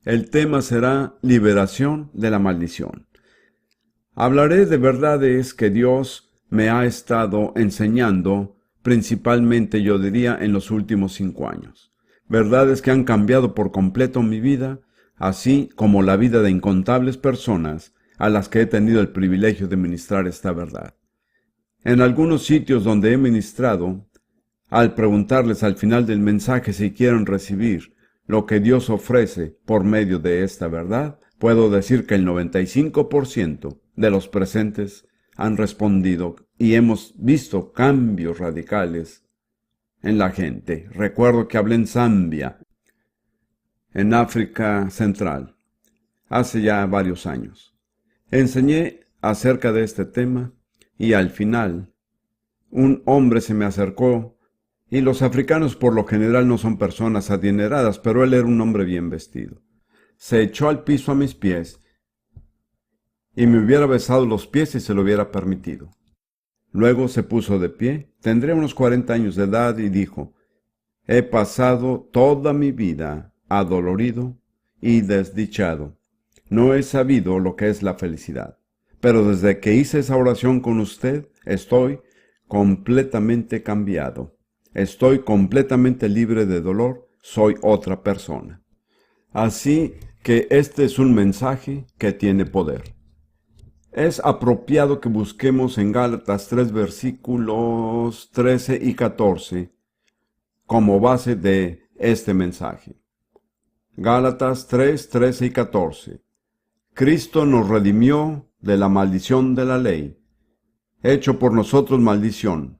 El tema será liberación de la maldición. Hablaré de verdades que Dios me ha estado enseñando, principalmente yo diría en los últimos 5 años. Verdades que han cambiado por completo mi vida, así como la vida de incontables personas a las que he tenido el privilegio de ministrar esta verdad. En algunos sitios donde he ministrado, al preguntarles al final del mensaje si quieren recibir lo que Dios ofrece por medio de esta verdad, puedo decir que el 95% de los presentes han respondido y hemos visto cambios radicales en la gente. Recuerdo que hablé en Zambia, en África Central, hace ya varios años. Enseñé acerca de este tema y al final un hombre se me acercó. Y los africanos por lo general no son personas adineradas, pero él era un hombre bien vestido. Se echó al piso a mis pies y me hubiera besado los pies si se lo hubiera permitido. Luego se puso de pie, tendría unos 40 años de edad, y dijo: he pasado toda mi vida adolorido y desdichado. No he sabido lo que es la felicidad. Pero desde que hice esa oración con usted, estoy completamente cambiado. Estoy completamente libre de dolor, soy otra persona. Así que este es un mensaje que tiene poder. Es apropiado que busquemos en Gálatas 3 versículos 13 y 14 como base de este mensaje. Gálatas 3, 13 y 14. Cristo nos redimió de la maldición de la ley, hecho por nosotros maldición,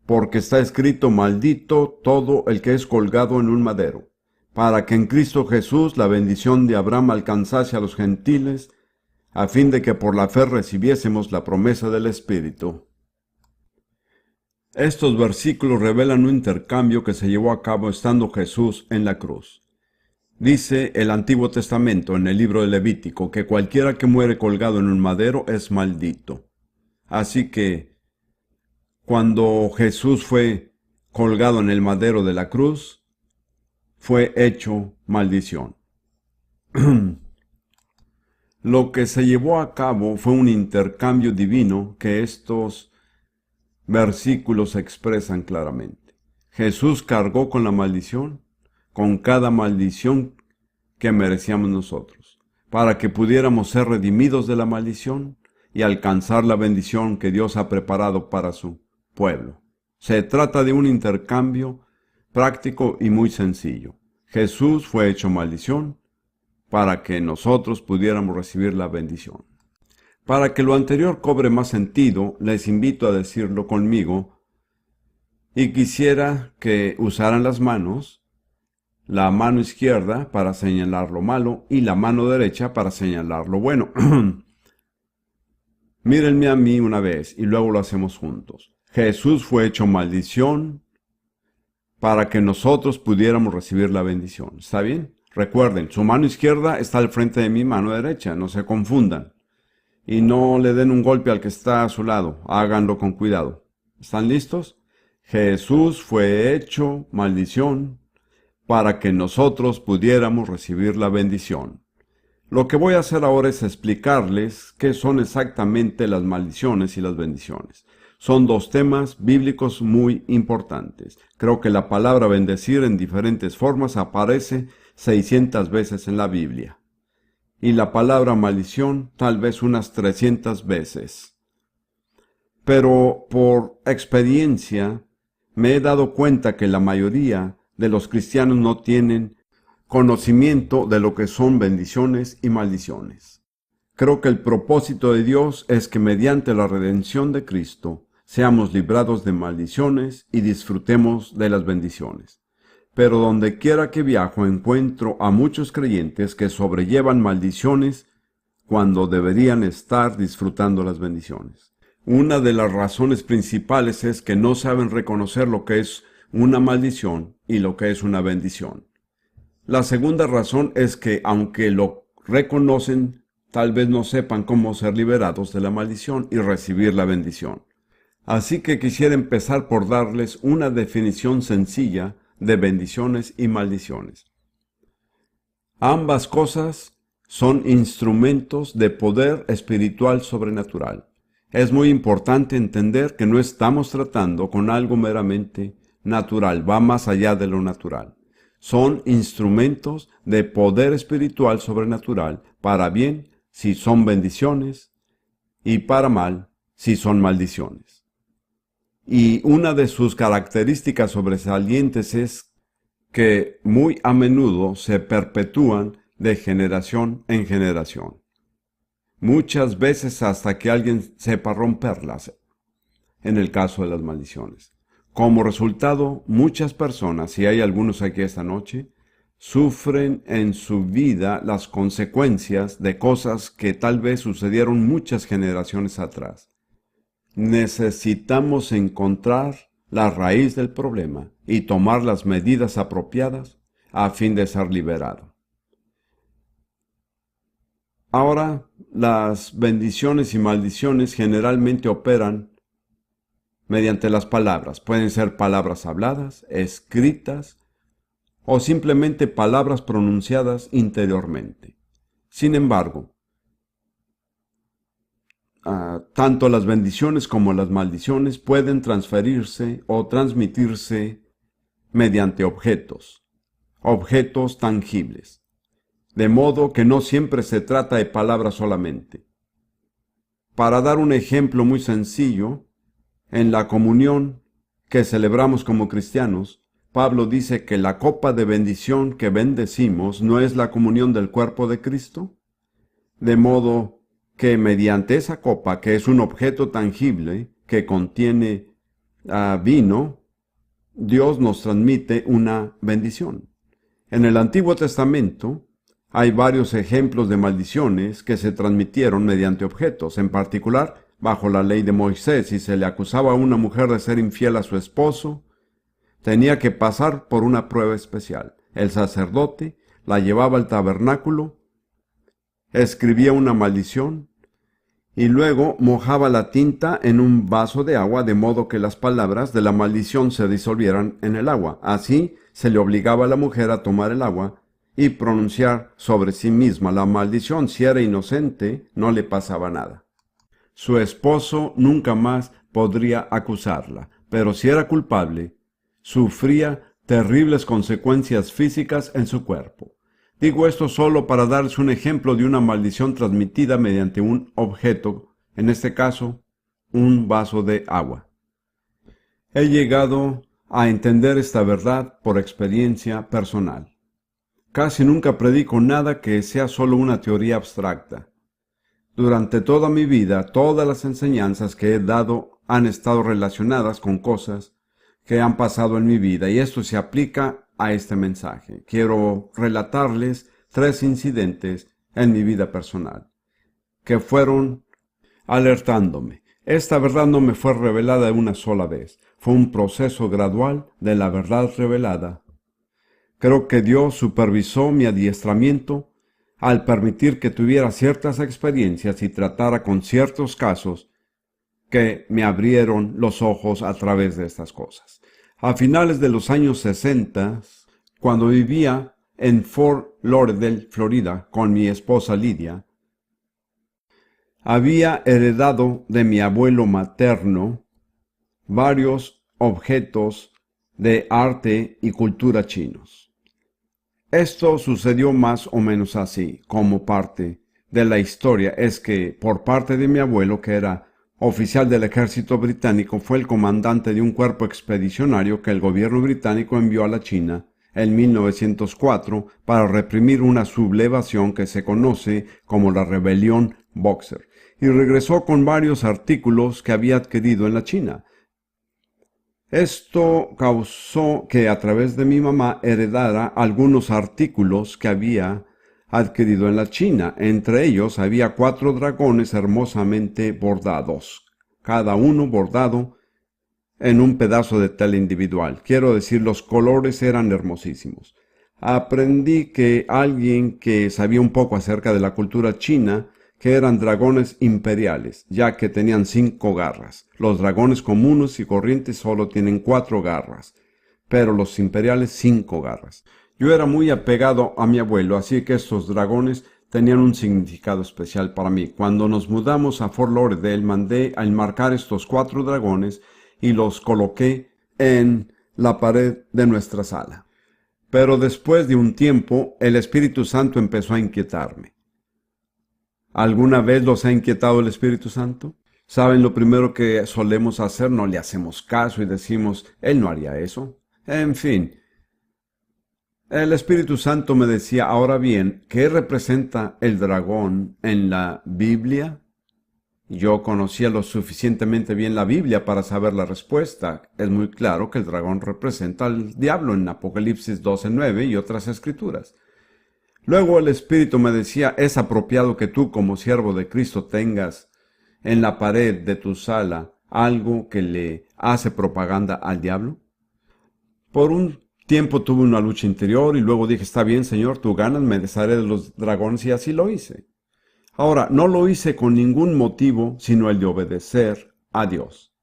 porque está escrito: maldito todo el que es colgado en un madero, para que en Cristo Jesús la bendición de Abraham alcanzase a los gentiles, a fin de que por la fe recibiésemos la promesa del Espíritu. Estos versículos revelan un intercambio que se llevó a cabo estando Jesús en la cruz. Dice el Antiguo Testamento en el libro de Levítico que cualquiera que muere colgado en un madero es maldito. Así que cuando Jesús fue colgado en el madero de la cruz, fue hecho maldición. Lo que se llevó a cabo fue un intercambio divino que estos versículos expresan claramente. Jesús cargó con la maldición, con cada maldición que merecíamos nosotros, para que pudiéramos ser redimidos de la maldición y alcanzar la bendición que Dios ha preparado para su pueblo. Se trata de un intercambio práctico y muy sencillo. Jesús fue hecho maldición para que nosotros pudiéramos recibir la bendición. Para que lo anterior cobre más sentido, les invito a decirlo conmigo y quisiera que usaran las manos, la mano izquierda para señalar lo malo y la mano derecha para señalar lo bueno. Mírenme a mí una vez y luego lo hacemos juntos. Jesús fue hecho maldición para que nosotros pudiéramos recibir la bendición. ¿Está bien? Recuerden, su mano izquierda está al frente de mi mano derecha, no se confundan. Y no le den un golpe al que está a su lado, háganlo con cuidado. ¿Están listos? Jesús fue hecho maldición para que nosotros pudiéramos recibir la bendición. Lo que voy a hacer ahora es explicarles qué son exactamente las maldiciones y las bendiciones. Son dos temas bíblicos muy importantes. Creo que la palabra bendecir en diferentes formas aparece 600 veces en la Biblia. Y la palabra maldición tal vez unas 300 veces. Pero por experiencia me he dado cuenta que la mayoría de los cristianos no tienen conocimiento de lo que son bendiciones y maldiciones. Creo que el propósito de Dios es que mediante la redención de Cristo seamos librados de maldiciones y disfrutemos de las bendiciones. Pero donde quiera que viajo encuentro a muchos creyentes que sobrellevan maldiciones cuando deberían estar disfrutando las bendiciones. Una de las razones principales es que no saben reconocer lo que es una maldición y lo que es una bendición. La segunda razón es que, aunque lo reconocen, tal vez no sepan cómo ser liberados de la maldición y recibir la bendición. Así que quisiera empezar por darles una definición sencilla de bendiciones y maldiciones. Ambas cosas son instrumentos de poder espiritual sobrenatural. Es muy importante entender que no estamos tratando con algo meramente natural, va más allá de lo natural. Son instrumentos de poder espiritual sobrenatural, para bien si son bendiciones y para mal si son maldiciones. Y una de sus características sobresalientes es que muy a menudo se perpetúan de generación en generación. Muchas veces hasta que alguien sepa romperlas, en el caso de las maldiciones. Como resultado, muchas personas, y hay algunos aquí esta noche, sufren en su vida las consecuencias de cosas que tal vez sucedieron muchas generaciones atrás. Necesitamos encontrar la raíz del problema y tomar las medidas apropiadas a fin de ser liberado. Ahora, las bendiciones y maldiciones generalmente operan mediante las palabras. Pueden ser palabras habladas, escritas o simplemente palabras pronunciadas interiormente. Sin embargo, tanto las bendiciones como las maldiciones pueden transferirse o transmitirse mediante objetos tangibles. De modo que no siempre se trata de palabras solamente. Para dar un ejemplo muy sencillo, en la comunión que celebramos como cristianos, Pablo dice que la copa de bendición que bendecimos no es la comunión del cuerpo de Cristo. De modo que mediante esa copa, que es un objeto tangible que contiene vino, Dios nos transmite una bendición. En el Antiguo Testamento hay varios ejemplos de maldiciones que se transmitieron mediante objetos. En particular, bajo la ley de Moisés, si se le acusaba a una mujer de ser infiel a su esposo, tenía que pasar por una prueba especial. El sacerdote la llevaba al tabernáculo, escribía una maldición y luego mojaba la tinta en un vaso de agua de modo que las palabras de la maldición se disolvieran en el agua. Así se le obligaba a la mujer a tomar el agua y pronunciar sobre sí misma la maldición. Si era inocente, no le pasaba nada. Su esposo nunca más podría acusarla, pero si era culpable, sufría terribles consecuencias físicas en su cuerpo. Digo esto solo para darles un ejemplo de una maldición transmitida mediante un objeto, en este caso, un vaso de agua. He llegado a entender esta verdad por experiencia personal. Casi nunca predico nada que sea solo una teoría abstracta. Durante toda mi vida, todas las enseñanzas que he dado han estado relacionadas con cosas que han pasado en mi vida, y esto se aplica a este mensaje. Quiero relatarles 3 incidentes en mi vida personal que fueron alertándome. Esta verdad no me fue revelada una sola vez. Fue un proceso gradual de la verdad revelada. Creo que Dios supervisó mi adiestramiento al permitir que tuviera ciertas experiencias y tratara con ciertos casos que me abrieron los ojos a través de estas cosas. A finales de los años 60, cuando vivía en Fort Lauderdale, Florida, con mi esposa Lidia, había heredado de mi abuelo materno varios objetos de arte y cultura chinos. Esto sucedió más o menos así, como parte de la historia es que por parte de mi abuelo, que era oficial del ejército británico, fue el comandante de un cuerpo expedicionario que el gobierno británico envió a la China en 1904 para reprimir una sublevación que se conoce como la rebelión Boxer, y regresó con varios artículos que había adquirido en la China. Esto causó que a través de mi mamá heredara algunos artículos que había adquirido en la China. Entre ellos había 4 dragones hermosamente bordados, cada uno bordado en un pedazo de tela individual. Quiero decir, los colores eran hermosísimos. Aprendí que alguien que sabía un poco acerca de la cultura china, que eran dragones imperiales, ya que tenían 5 garras. Los dragones comunes y corrientes solo tienen 4 garras, pero los imperiales 5 garras. Yo era muy apegado a mi abuelo, así que estos dragones tenían un significado especial para mí. Cuando nos mudamos a Fort Lauderdale, mandé a enmarcar estos 4 dragones y los coloqué en la pared de nuestra sala. Pero después de un tiempo, el Espíritu Santo empezó a inquietarme. ¿Alguna vez los ha inquietado el Espíritu Santo? ¿Saben lo primero que solemos hacer? No le hacemos caso y decimos, Él no haría eso. En fin, el Espíritu Santo me decía, ahora bien, ¿qué representa el dragón en la Biblia? Yo conocía lo suficientemente bien la Biblia para saber la respuesta. Es muy claro que el dragón representa al diablo en Apocalipsis 12:9 y otras escrituras. Luego el Espíritu me decía, ¿es apropiado que tú como siervo de Cristo tengas en la pared de tu sala algo que le hace propaganda al diablo? Por un tiempo tuve una lucha interior y luego dije, está bien, Señor, tú ganas, me desharé de los dragones, y así lo hice. Ahora, no lo hice con ningún motivo sino el de obedecer a Dios.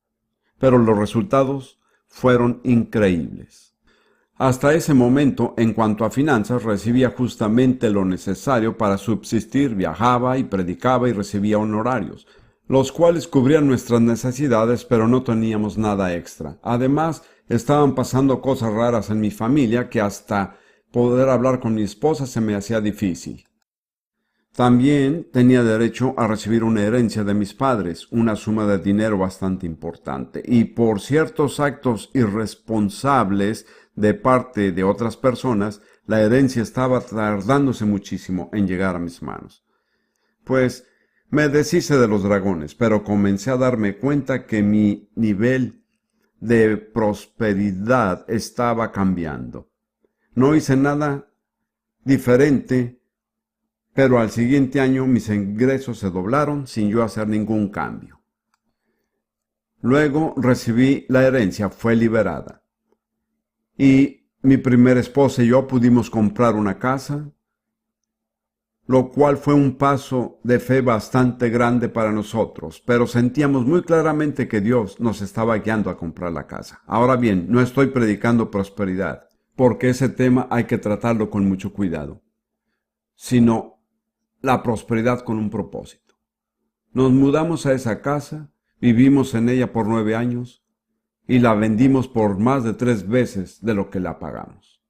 Pero los resultados fueron increíbles. Hasta ese momento, en cuanto a finanzas, recibía justamente lo necesario para subsistir, viajaba y predicaba y recibía honorarios, los cuales cubrían nuestras necesidades, pero no teníamos nada extra. Además, estaban pasando cosas raras en mi familia que hasta poder hablar con mi esposa se me hacía difícil. También tenía derecho a recibir una herencia de mis padres, una suma de dinero bastante importante, y por ciertos actos irresponsables de parte de otras personas, la herencia estaba tardándose muchísimo en llegar a mis manos. Pues me deshice de los dragones, pero comencé a darme cuenta que mi nivel de prosperidad estaba cambiando. No hice nada diferente, pero al siguiente año mis ingresos se doblaron sin yo hacer ningún cambio. Luego recibí la herencia, fue liberada. Y mi primera esposa y yo pudimos comprar una casa, lo cual fue un paso de fe bastante grande para nosotros, pero sentíamos muy claramente que Dios nos estaba guiando a comprar la casa. Ahora bien, no estoy predicando prosperidad, porque ese tema hay que tratarlo con mucho cuidado, sino la prosperidad con un propósito. Nos mudamos a esa casa, vivimos en ella por 9 años y la vendimos por más de 3 veces de lo que la pagamos.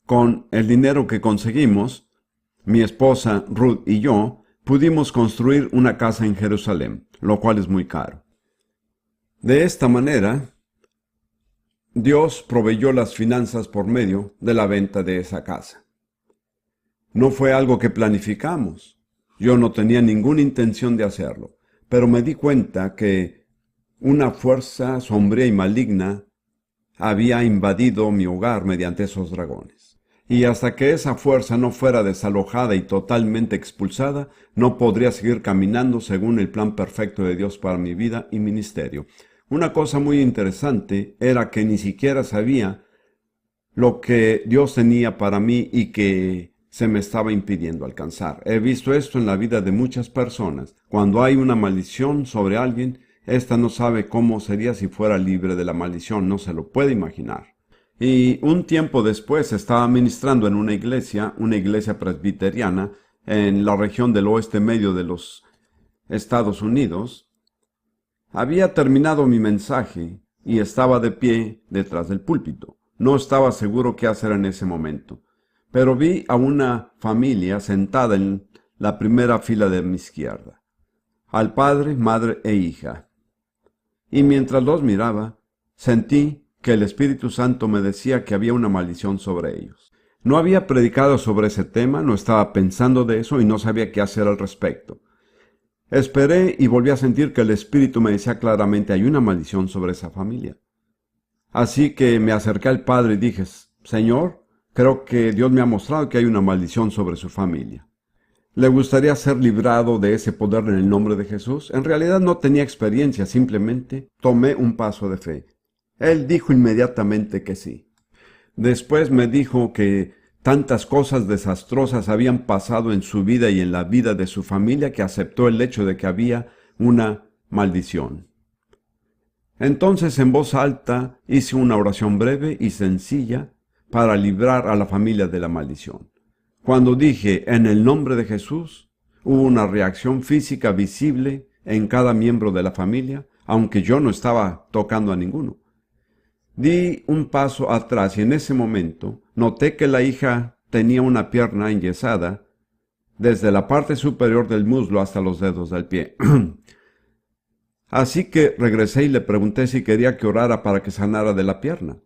Con el dinero que conseguimos, mi esposa Ruth y yo pudimos construir una casa en Jerusalén, lo cual es muy caro. De esta manera, Dios proveyó las finanzas por medio de la venta de esa casa. No fue algo que planificamos. Yo no tenía ninguna intención de hacerlo, pero me di cuenta que una fuerza sombría y maligna había invadido mi hogar mediante esos dragones. Y hasta que esa fuerza no fuera desalojada y totalmente expulsada, no podría seguir caminando según el plan perfecto de Dios para mi vida y ministerio. Una cosa muy interesante era que ni siquiera sabía lo que Dios tenía para mí y que se me estaba impidiendo alcanzar. He visto esto en la vida de muchas personas. Cuando hay una maldición sobre alguien, ésta no sabe cómo sería si fuera libre de la maldición, no se lo puede imaginar. Y un tiempo después estaba ministrando en una iglesia presbiteriana, en la región del oeste medio de los Estados Unidos. Había terminado mi mensaje y estaba de pie detrás del púlpito. No estaba seguro qué hacer en ese momento, pero vi a una familia sentada en la primera fila de mi izquierda, al padre, madre e hija. Y mientras los miraba, sentí que el Espíritu Santo me decía que había una maldición sobre ellos. No había predicado sobre ese tema, no estaba pensando de eso y no sabía qué hacer al respecto. Esperé y volví a sentir que el Espíritu me decía claramente, hay una maldición sobre esa familia. Así que me acerqué al padre y dije, Señor, creo que Dios me ha mostrado que hay una maldición sobre su familia. ¿Le gustaría ser librado de ese poder en el nombre de Jesús? En realidad no tenía experiencia, simplemente tomé un paso de fe. Él dijo inmediatamente que sí. Después me dijo que tantas cosas desastrosas habían pasado en su vida y en la vida de su familia que aceptó el hecho de que había una maldición. Entonces en voz alta hice una oración breve y sencilla, para librar a la familia de la maldición. Cuando dije en el nombre de Jesús, hubo una reacción física visible en cada miembro de la familia, aunque yo no estaba tocando a ninguno. Di un paso atrás y en ese momento noté que la hija tenía una pierna enyesada desde la parte superior del muslo hasta los dedos del pie. Así que regresé y le pregunté si quería que orara para que sanara de la pierna.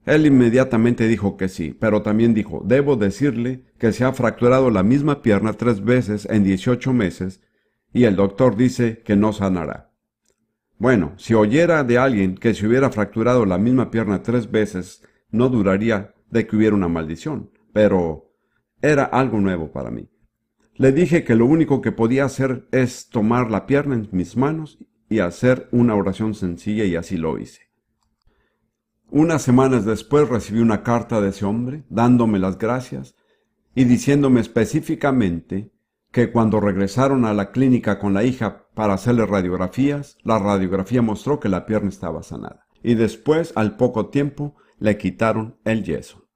Él inmediatamente dijo que sí, pero también dijo, debo decirle que se ha fracturado la misma pierna 3 veces en 18 meses y el doctor dice que no sanará. Bueno, si oyera de alguien que se hubiera fracturado la misma pierna 3 veces, no duraría de que hubiera una maldición, pero era algo nuevo para mí. Le dije que lo único que podía hacer es tomar la pierna en mis manos y hacer una oración sencilla y así lo hice. Unas semanas después recibí una carta de ese hombre dándome las gracias y diciéndome específicamente que cuando regresaron a la clínica con la hija para hacerle radiografías, la radiografía mostró que la pierna estaba sanada. Y después, al poco tiempo, le quitaron el yeso.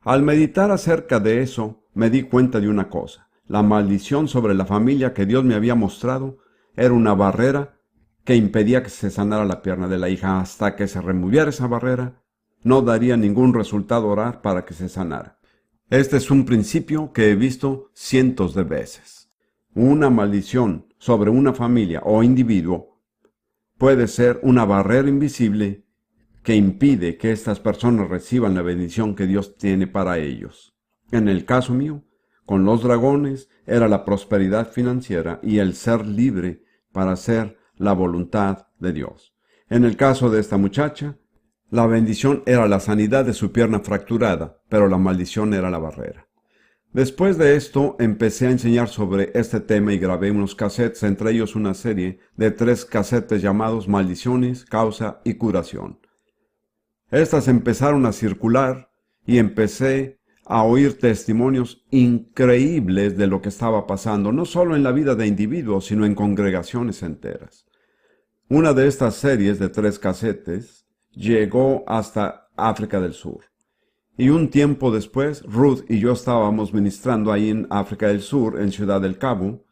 Al meditar acerca de eso, me di cuenta de una cosa. La maldición sobre la familia que Dios me había mostrado era una barrera que impedía que se sanara la pierna de la hija. Hasta que se removiera esa barrera, no daría ningún resultado orar para que se sanara. Este es un principio que he visto cientos de veces. Una maldición sobre una familia o individuo puede ser una barrera invisible que impide que estas personas reciban la bendición que Dios tiene para ellos. En el caso mío, con los dragones, era la prosperidad financiera y el ser libre para hacer la voluntad de Dios. En el caso de esta muchacha, la bendición era la sanidad de su pierna fracturada, pero la maldición era la barrera. Después de esto, empecé a enseñar sobre este tema y grabé unos cassettes, entre ellos una serie de 3 casetes llamados Maldiciones, Causa y Curación. Estas empezaron a circular y empecé a oír testimonios increíbles de lo que estaba pasando, no solo en la vida de individuos, sino en congregaciones enteras. Una de estas series de 3 casetes llegó hasta África del Sur. Y un tiempo después, Ruth y yo estábamos ministrando ahí en África del Sur, en Ciudad del Cabo,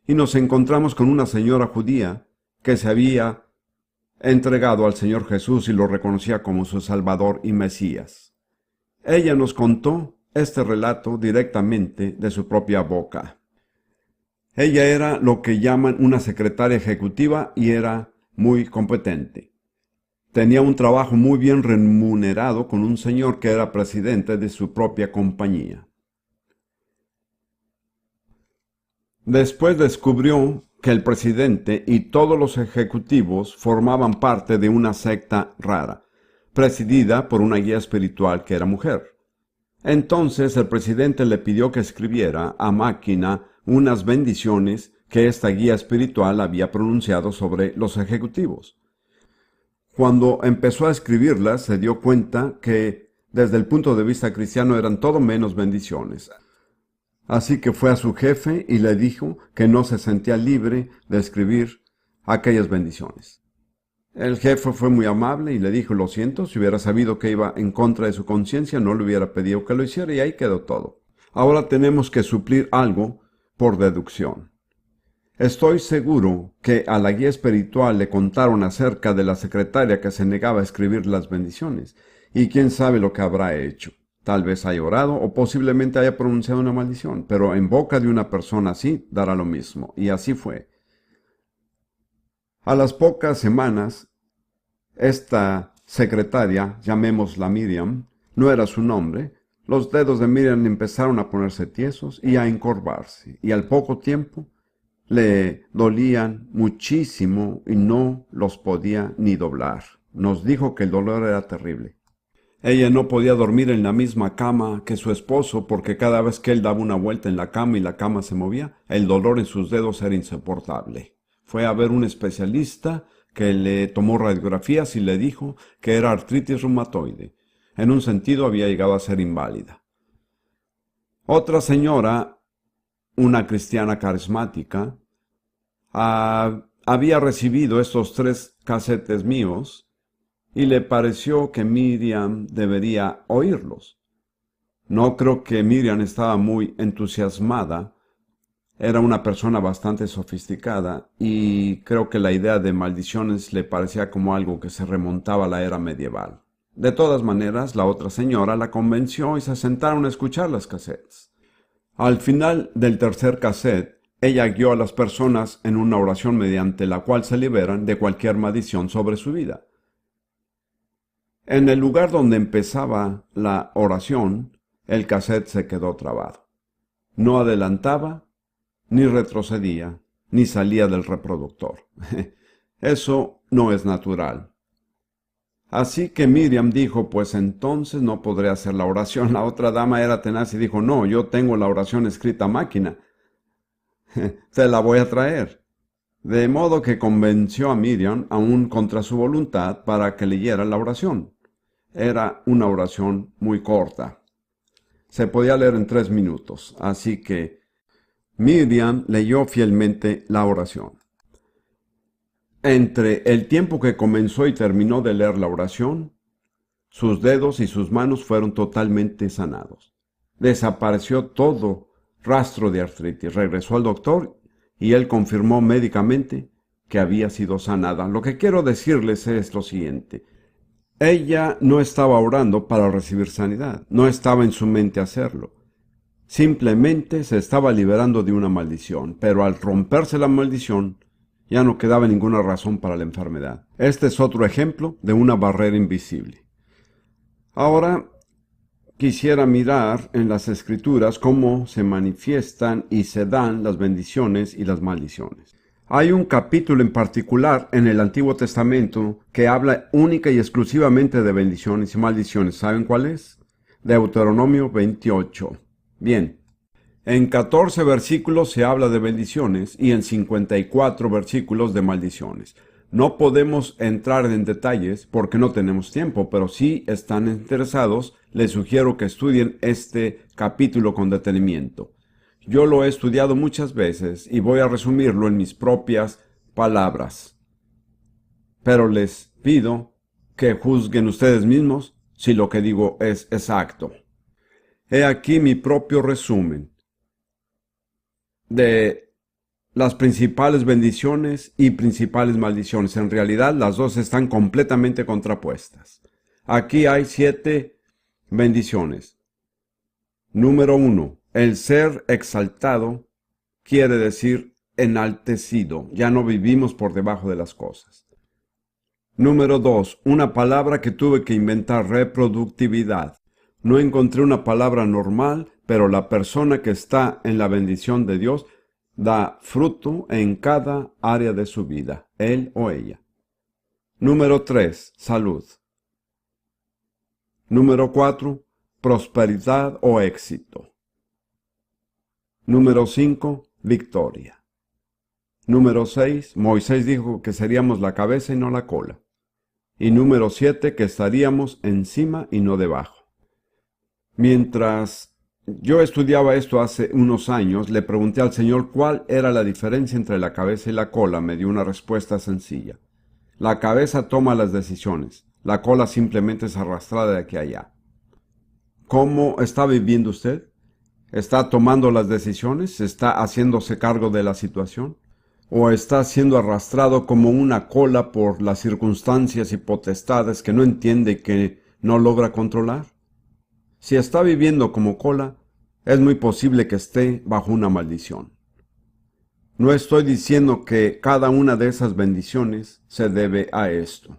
y nos encontramos con una señora judía que se había entregado al Señor Jesús y lo reconocía como su Salvador y Mesías. Ella nos contó este relato directamente de su propia boca. Ella era lo que llaman una secretaria ejecutiva y era muy competente. Tenía un trabajo muy bien remunerado con un señor que era presidente de su propia compañía. Después descubrió que el presidente y todos los ejecutivos formaban parte de una secta rara, presidida por una guía espiritual que era mujer. Entonces el presidente le pidió que escribiera a máquina unas bendiciones que esta guía espiritual había pronunciado sobre los ejecutivos. Cuando empezó a escribirlas, se dio cuenta que, desde el punto de vista cristiano, eran todo menos bendiciones. Así que fue a su jefe y le dijo que no se sentía libre de escribir aquellas bendiciones. El jefe fue muy amable y le dijo, lo siento, si hubiera sabido que iba en contra de su conciencia, no le hubiera pedido que lo hiciera y ahí quedó todo. Ahora tenemos que suplir algo por deducción. Estoy seguro que a la guía espiritual le contaron acerca de la secretaria que se negaba a escribir las bendiciones, y quién sabe lo que habrá hecho. Tal vez haya orado o posiblemente haya pronunciado una maldición, pero en boca de una persona así dará lo mismo, y así fue. A las pocas semanas, esta secretaria, llamémosla Miriam, no era su nombre, los dedos de Miriam empezaron a ponerse tiesos y a encorvarse, y al poco tiempo le dolían muchísimo y no los podía ni doblar. Nos dijo que el dolor era terrible. Ella no podía dormir en la misma cama que su esposo porque cada vez que él daba una vuelta en la cama y la cama se movía, el dolor en sus dedos era insoportable. Fue a ver un especialista que le tomó radiografías y le dijo que era artritis reumatoide. En un sentido había llegado a ser inválida. Otra señora, una cristiana carismática, había recibido estos 3 casetes míos y le pareció que Miriam debería oírlos. No creo que Miriam estaba muy entusiasmada. Era una persona bastante sofisticada y creo que la idea de maldiciones le parecía como algo que se remontaba a la era medieval. De todas maneras, la otra señora la convenció y se sentaron a escuchar las casetes. Al final del tercer cassette, ella guió a las personas en una oración mediante la cual se liberan de cualquier maldición sobre su vida. En el lugar donde empezaba la oración, el cassette se quedó trabado. No adelantaba, ni retrocedía, ni salía del reproductor. Eso no es natural. Así que Miriam dijo, pues entonces no podré hacer la oración. La otra dama era tenaz y dijo, no, yo tengo la oración escrita a máquina. Se la voy a traer. De modo que convenció a Miriam, aún contra su voluntad, para que leyera la oración. Era una oración muy corta. Se podía leer en 3 minutos, así que Miriam leyó fielmente la oración. Entre el tiempo que comenzó y terminó de leer la oración, sus dedos y sus manos fueron totalmente sanados. Desapareció todo rastro de artritis. Regresó al doctor y él confirmó médicamente que había sido sanada. Lo que quiero decirles es lo siguiente. Ella no estaba orando para recibir sanidad. No estaba en su mente hacerlo. Simplemente se estaba liberando de una maldición, pero al romperse la maldición, ya no quedaba ninguna razón para la enfermedad. Este es otro ejemplo de una barrera invisible. Ahora quisiera mirar en las Escrituras cómo se manifiestan y se dan las bendiciones y las maldiciones. Hay un capítulo en particular en el Antiguo Testamento que habla única y exclusivamente de bendiciones y maldiciones. ¿Saben cuál es? Deuteronomio 28. Bien. En 14 versículos se habla de bendiciones y en 54 versículos de maldiciones. No podemos entrar en detalles porque no tenemos tiempo, pero si están interesados, les sugiero que estudien este capítulo con detenimiento. Yo lo he estudiado muchas veces y voy a resumirlo en mis propias palabras. Pero les pido que juzguen ustedes mismos si lo que digo es exacto. He aquí mi propio resumen de las principales bendiciones y principales maldiciones. En realidad, las dos están completamente contrapuestas. Aquí hay 7 bendiciones. Número 1. El ser exaltado quiere decir enaltecido. Ya no vivimos por debajo de las cosas. Número 2. Una palabra que tuve que inventar, reproductividad. No encontré una palabra normal, pero la persona que está en la bendición de Dios da fruto en cada área de su vida, él o ella. Número 3. Salud. Número 4. Prosperidad o éxito. Número 5. Victoria. Número 6. Moisés dijo que seríamos la cabeza y no la cola. Y número 7. Que estaríamos encima y no debajo. Mientras yo estudiaba esto hace unos años, le pregunté al Señor cuál era la diferencia entre la cabeza y la cola. Me dio una respuesta sencilla. La cabeza toma las decisiones, la cola simplemente es arrastrada de aquí a allá. ¿Cómo está viviendo usted? ¿Está tomando las decisiones? ¿Está haciéndose cargo de la situación? ¿O está siendo arrastrado como una cola por las circunstancias y potestades que no entiende y que no logra controlar? Si está viviendo como cola, es muy posible que esté bajo una maldición. No estoy diciendo que cada una de esas bendiciones se debe a esto.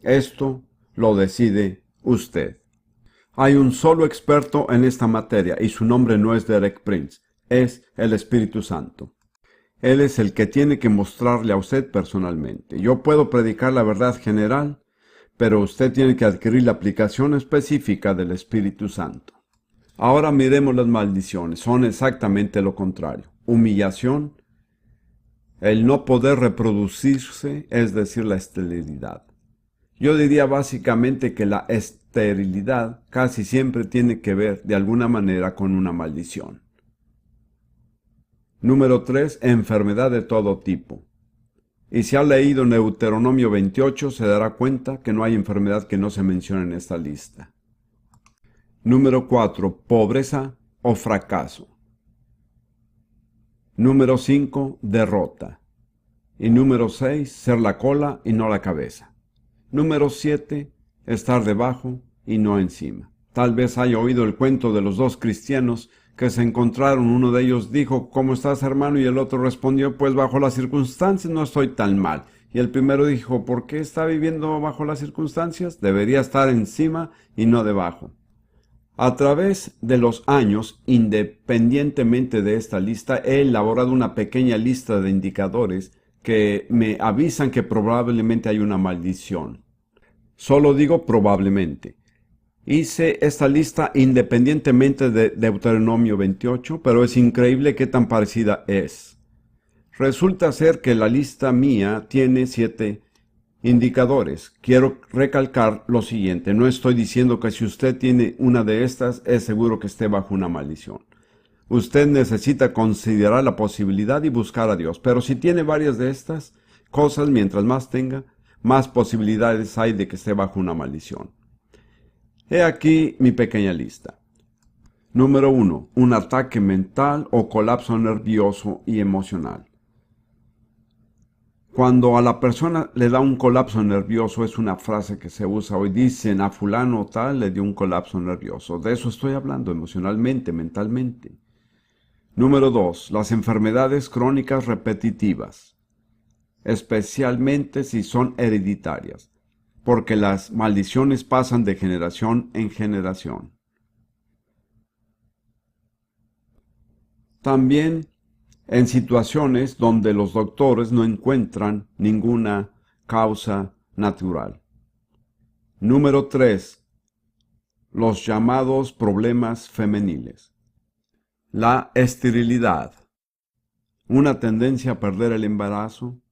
Esto lo decide usted. Hay un solo experto en esta materia y su nombre no es Derek Prince, es el Espíritu Santo. Él es el que tiene que mostrarle a usted personalmente. Yo puedo predicar la verdad general, pero usted tiene que adquirir la aplicación específica del Espíritu Santo. Ahora miremos las maldiciones. Son exactamente lo contrario. Humillación, el no poder reproducirse, es decir, la esterilidad. Yo diría básicamente que la esterilidad casi siempre tiene que ver de alguna manera con una maldición. Número 3. Enfermedad de todo tipo. Y si ha leído Deuteronomio 28, se dará cuenta que no hay enfermedad que no se mencione en esta lista. Número 4. Pobreza o fracaso. Número 5. Derrota. Y número 6. Ser la cola y no la cabeza. Número 7. Estar debajo y no encima. Tal vez haya oído el cuento de los dos cristianos que se encontraron. Uno de ellos dijo: ¿cómo estás, hermano? Y el otro respondió: pues bajo las circunstancias no estoy tan mal. Y el primero dijo: ¿por qué está viviendo bajo las circunstancias? Debería estar encima y no debajo. A través de los años, independientemente de esta lista, he elaborado una pequeña lista de indicadores que me avisan que probablemente hay una maldición. Solo digo probablemente. Hice esta lista independientemente de Deuteronomio 28, pero es increíble qué tan parecida es. Resulta ser que la lista mía tiene 7 indicadores. Quiero recalcar lo siguiente: no estoy diciendo que si usted tiene una de estas es seguro que esté bajo una maldición. Usted necesita considerar la posibilidad y buscar a Dios, pero si tiene varias de estas cosas, mientras más tenga, más posibilidades hay de que esté bajo una maldición. He aquí mi pequeña lista. Número 1. Un ataque mental o colapso nervioso y emocional. Cuando a la persona le da un colapso nervioso, es una frase que se usa hoy. Dicen: a fulano tal le dio un colapso nervioso. De eso estoy hablando, emocionalmente, mentalmente. Número 2. Las enfermedades crónicas repetitivas, especialmente si son hereditarias, porque las maldiciones pasan de generación en generación. También en situaciones donde los doctores no encuentran ninguna causa natural. Número 3. Los llamados problemas femeniles. La esterilidad, una tendencia a perder el embarazo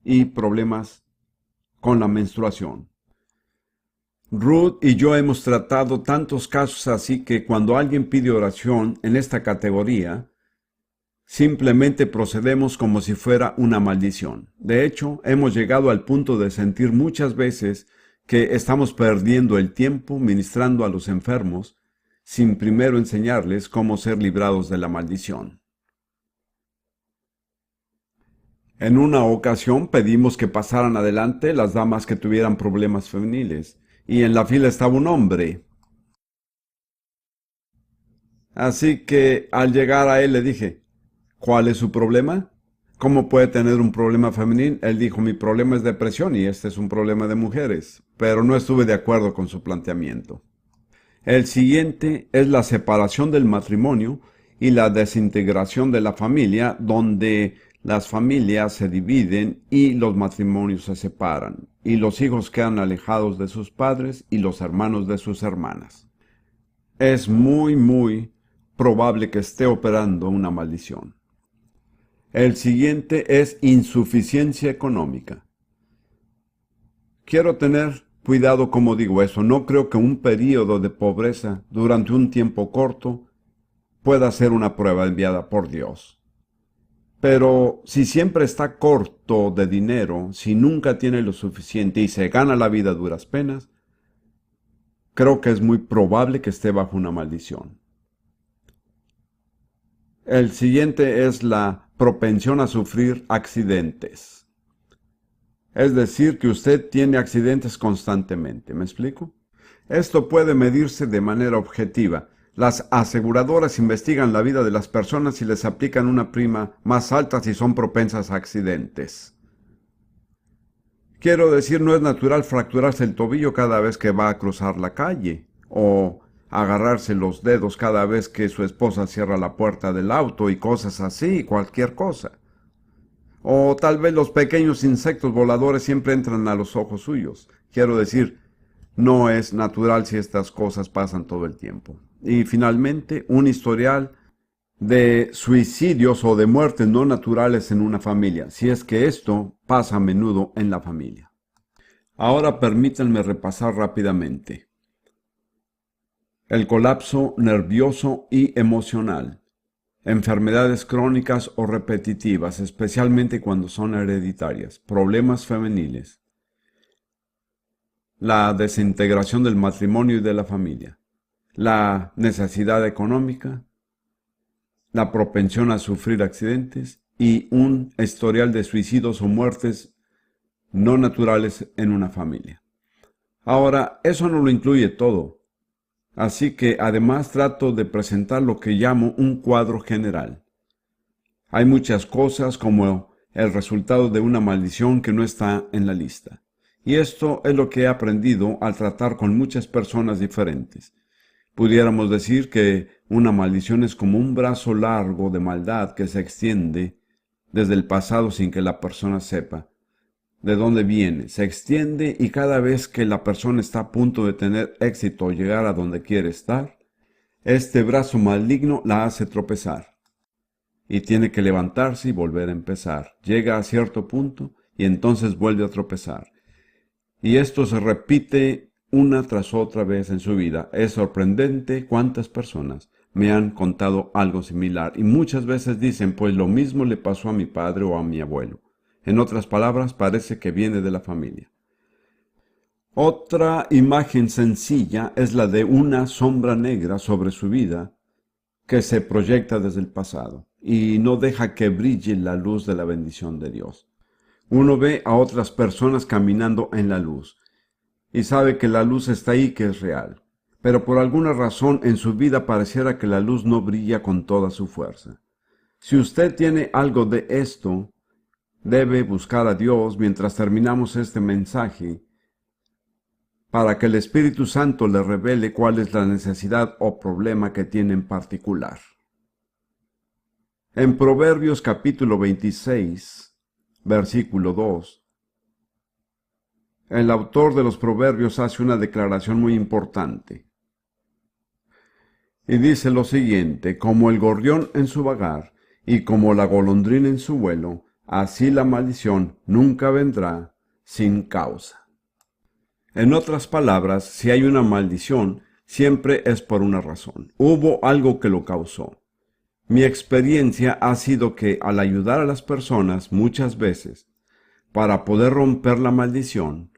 y problemas con la menstruación. Ruth y yo hemos tratado tantos casos así que cuando alguien pide oración en esta categoría, simplemente procedemos como si fuera una maldición. De hecho, hemos llegado al punto de sentir muchas veces que estamos perdiendo el tiempo ministrando a los enfermos sin primero enseñarles cómo ser librados de la maldición. En una ocasión pedimos que pasaran adelante las damas que tuvieran problemas femeniles, y en la fila estaba un hombre. Así que al llegar a él le dije: ¿cuál es su problema? ¿Cómo puede tener un problema femenil? Él dijo: mi problema es depresión y este es un problema de mujeres. Pero no estuve de acuerdo con su planteamiento. El siguiente es la separación del matrimonio y la desintegración de la familia, donde las familias se dividen y los matrimonios se separan, y los hijos quedan alejados de sus padres y los hermanos de sus hermanas. Es muy probable que esté operando una maldición. El siguiente es insuficiencia económica. Quiero tener cuidado como digo eso. No creo que un período de pobreza durante un tiempo corto pueda ser una prueba enviada por Dios. Pero si siempre está corto de dinero, si nunca tiene lo suficiente y se gana la vida a duras penas, creo que es muy probable que esté bajo una maldición. El siguiente es la propensión a sufrir accidentes. Es decir, que usted tiene accidentes constantemente. ¿Me explico? Esto puede medirse de manera objetiva. Las aseguradoras investigan la vida de las personas y les aplican una prima más alta si son propensas a accidentes. Quiero decir, no es natural fracturarse el tobillo cada vez que va a cruzar la calle, o agarrarse los dedos cada vez que su esposa cierra la puerta del auto y cosas así, cualquier cosa. O tal vez los pequeños insectos voladores siempre entran a los ojos suyos. Quiero decir, no es natural si estas cosas pasan todo el tiempo. Y finalmente, un historial de suicidios o de muertes no naturales en una familia, si es que esto pasa a menudo en la familia. Ahora permítanme repasar rápidamente. El colapso nervioso y emocional. Enfermedades crónicas o repetitivas, especialmente cuando son hereditarias. Problemas femeniles. La desintegración del matrimonio y de la familia. la necesidad económica, la propensión a sufrir accidentes y un historial de suicidios o muertes no naturales en una familia. Ahora, eso no lo incluye todo, así que además trato de presentar lo que llamo un cuadro general. Hay muchas cosas como el resultado de una maldición que no está en la lista. Y esto es lo que he aprendido al tratar con muchas personas diferentes. Pudiéramos decir que una maldición es como un brazo largo de maldad que se extiende desde el pasado sin que la persona sepa de dónde viene. Se extiende y cada vez que la persona está a punto de tener éxito o llegar a donde quiere estar, este brazo maligno la hace tropezar. Y tiene que levantarse y volver a empezar. Llega a cierto punto y entonces vuelve a tropezar. Y esto se repite una tras otra vez en su vida. Es sorprendente cuántas personas me han contado algo similar. Y muchas veces dicen, pues lo mismo le pasó a mi padre o a mi abuelo. En otras palabras, parece que viene de la familia. Otra imagen sencilla es la de una sombra negra sobre su vida que se proyecta desde el pasado y no deja que brille la luz de la bendición de Dios. Uno ve a otras personas caminando en la luz y sabe que la luz está ahí, que es real. Pero por alguna razón en su vida pareciera que la luz no brilla con toda su fuerza. Si usted tiene algo de esto, debe buscar a Dios mientras terminamos este mensaje para que el Espíritu Santo le revele cuál es la necesidad o problema que tiene en particular. En Proverbios capítulo 26, versículo 2, el autor de los Proverbios hace una declaración muy importante. Y dice lo siguiente: como el gorrión en su vagar y como la golondrina en su vuelo, así la maldición nunca vendrá sin causa. En otras palabras, si hay una maldición, siempre es por una razón. Hubo algo que lo causó. Mi experiencia ha sido que al ayudar a las personas muchas veces para poder romper la maldición,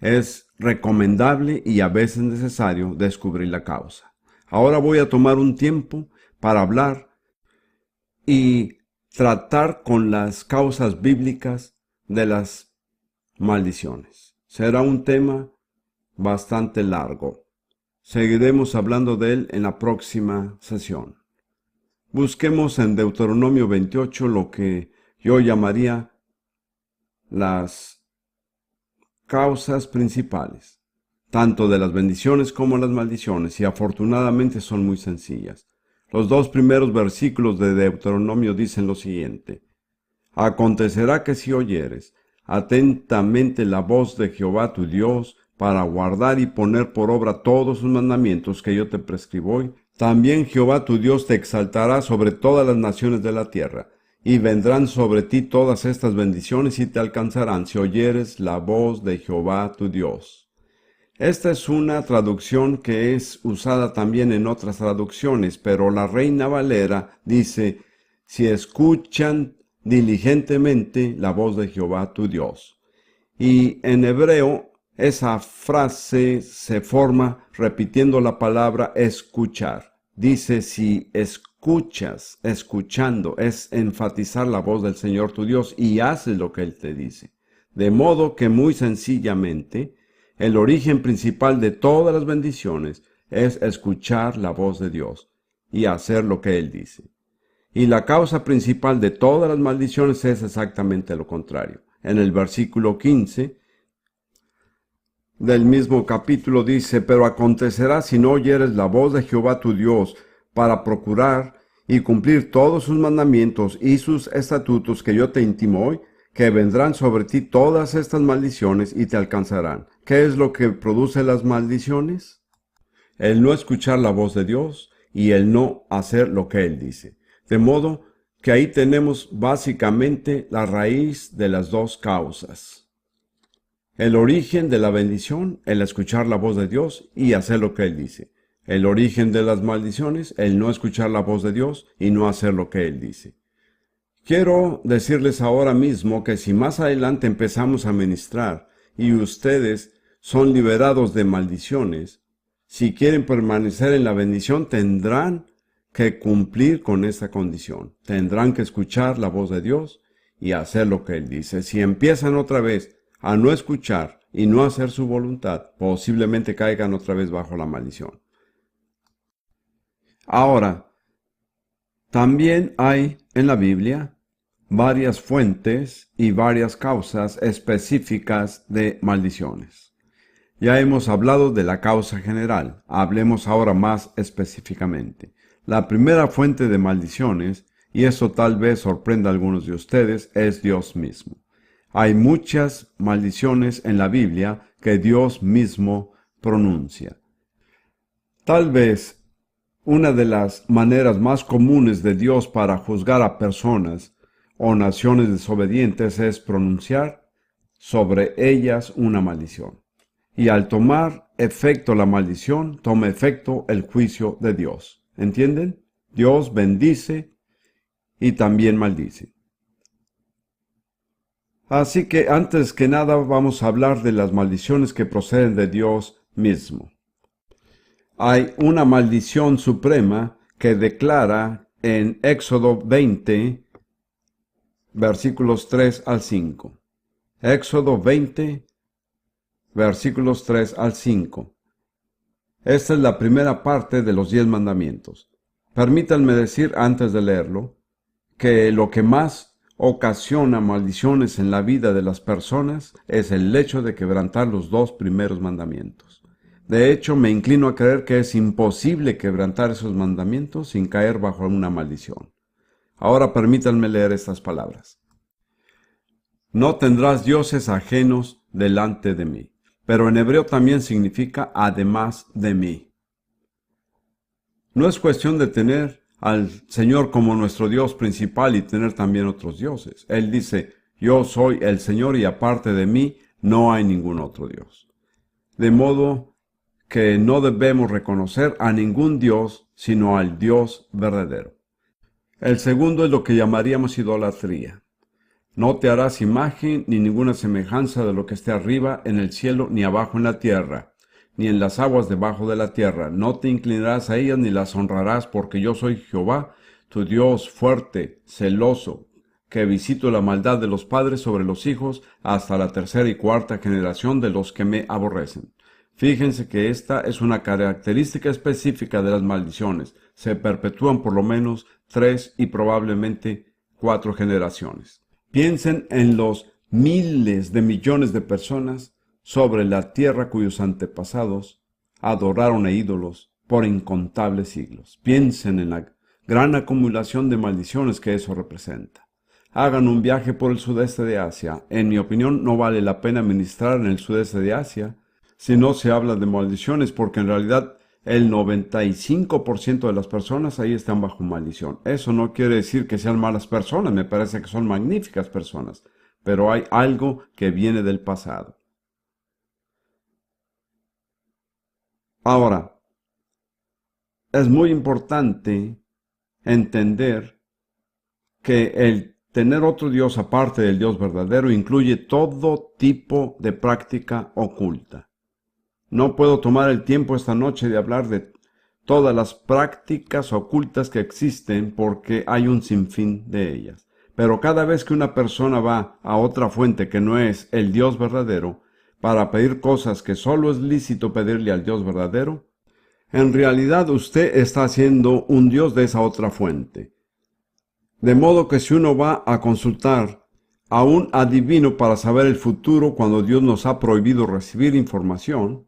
es recomendable y a veces necesario descubrir la causa. Ahora voy a tomar un tiempo para hablar y tratar con las causas bíblicas de las maldiciones. Será un tema bastante largo. Seguiremos hablando de él en la próxima sesión. Busquemos en Deuteronomio 28 lo que yo llamaría las causas principales, tanto de las bendiciones como las maldiciones, y afortunadamente son muy sencillas. Los dos primeros versículos de Deuteronomio dicen lo siguiente: acontecerá que si oyeres atentamente la voz de Jehová tu Dios, para guardar y poner por obra todos sus mandamientos que yo te prescribo hoy, también Jehová tu Dios te exaltará sobre todas las naciones de la tierra, y vendrán sobre ti todas estas bendiciones y te alcanzarán si oyeres la voz de Jehová tu Dios. Esta es una traducción que es usada también en otras traducciones, pero la Reina Valera dice: si escuchan diligentemente la voz de Jehová tu Dios. Y en hebreo esa frase se forma repitiendo la palabra escuchar. Dice: si escuchas, escuchando, es enfatizar la voz del Señor tu Dios y haces lo que Él te dice. De modo que muy sencillamente, el origen principal de todas las bendiciones es escuchar la voz de Dios y hacer lo que Él dice. Y la causa principal de todas las maldiciones es exactamente lo contrario. En el versículo 15 del mismo capítulo dice: pero acontecerá si no oyeres la voz de Jehová tu Dios para procurar y cumplir todos sus mandamientos y sus estatutos que yo te intimo hoy, que vendrán sobre ti todas estas maldiciones y te alcanzarán. ¿Qué es lo que produce las maldiciones? El no escuchar la voz de Dios y el no hacer lo que Él dice. De modo que ahí tenemos básicamente la raíz de las dos causas. El origen de la bendición, el escuchar la voz de Dios y hacer lo que Él dice. El origen de las maldiciones, el no escuchar la voz de Dios y no hacer lo que Él dice. Quiero decirles ahora mismo que si más adelante empezamos a ministrar y ustedes son liberados de maldiciones, Si quieren permanecer en la bendición, tendrán que cumplir con esta condición. Tendrán que escuchar la voz de Dios y hacer lo que Él dice. Si empiezan otra vez a no escuchar y no hacer su voluntad, posiblemente caigan otra vez bajo la maldición. Ahora, también hay en la Biblia varias fuentes y varias causas específicas de maldiciones. Ya hemos hablado de la causa general, hablemos ahora más específicamente. La primera fuente de maldiciones, y eso tal vez sorprenda a algunos de ustedes, es Dios mismo. Hay muchas maldiciones en la Biblia que Dios mismo pronuncia. Tal vez una de las maneras más comunes de Dios para juzgar a personas o naciones desobedientes es pronunciar sobre ellas una maldición. Y al tomar efecto la maldición, toma efecto el juicio de Dios. ¿Entienden? Dios bendice y también maldice. Así que antes que nada vamos a hablar de las maldiciones que proceden de Dios mismo. Hay una maldición suprema que declara en Éxodo 20, versículos 3 al 5. Éxodo 20, versículos 3 al 5. Esta es la primera parte de los 10 mandamientos. Permítanme decir antes de leerlo que lo que más ocasiona maldiciones en la vida de las personas es el hecho de quebrantar los 2 primeros mandamientos. De hecho, me inclino a creer que es imposible quebrantar esos mandamientos sin caer bajo una maldición. Ahora permítanme leer estas palabras. No tendrás dioses ajenos delante de mí. Pero en hebreo también significa además de mí. No es cuestión de tener al Señor como nuestro Dios principal y tener también otros dioses. Él dice, yo soy el Señor y aparte de mí no hay ningún otro Dios. De modo que no debemos reconocer a ningún Dios sino al Dios verdadero. El segundo es lo que llamaríamos idolatría. No te harás imagen ni ninguna semejanza de lo que esté arriba en el cielo, ni abajo en la tierra, ni en las aguas debajo de la tierra. No te inclinarás a ellas ni las honrarás, porque yo soy Jehová, tu Dios fuerte, celoso, que visito la maldad de los padres sobre los hijos hasta la tercera y cuarta generación de los que me aborrecen. Fíjense que esta es una característica específica de las maldiciones. Se perpetúan por lo menos 3 y probablemente 4 generaciones. Piensen en los miles de millones de personas sobre la tierra cuyos antepasados adoraron a ídolos por incontables siglos. Piensen en la gran acumulación de maldiciones que eso representa. Hagan un viaje por el sudeste de Asia. En mi opinión, no vale la pena ministrar en el sudeste de Asia si no se habla de maldiciones, porque en realidad el 95% de las personas ahí están bajo maldición. Eso no quiere decir que sean malas personas, me parece que son magníficas personas, pero hay algo que viene del pasado. Ahora, es muy importante entender que el tener otro Dios aparte del Dios verdadero incluye todo tipo de práctica oculta. No puedo tomar el tiempo esta noche de hablar de todas las prácticas ocultas que existen porque hay un sinfín de ellas. Pero cada vez que una persona va a otra fuente que no es el Dios verdadero para pedir cosas que solo es lícito pedirle al Dios verdadero, en realidad usted está haciendo un Dios de esa otra fuente. De modo que si uno va a consultar a un adivino para saber el futuro cuando Dios nos ha prohibido recibir información,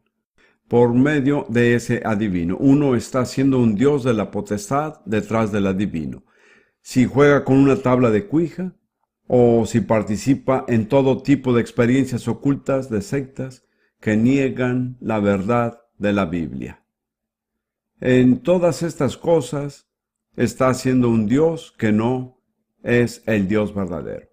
por medio de ese adivino, uno está haciendo un Dios de la potestad detrás del adivino. Si juega con una tabla de cuija, o si participa en todo tipo de experiencias ocultas de sectas que niegan la verdad de la Biblia. En todas estas cosas está haciendo un Dios que no es el Dios verdadero.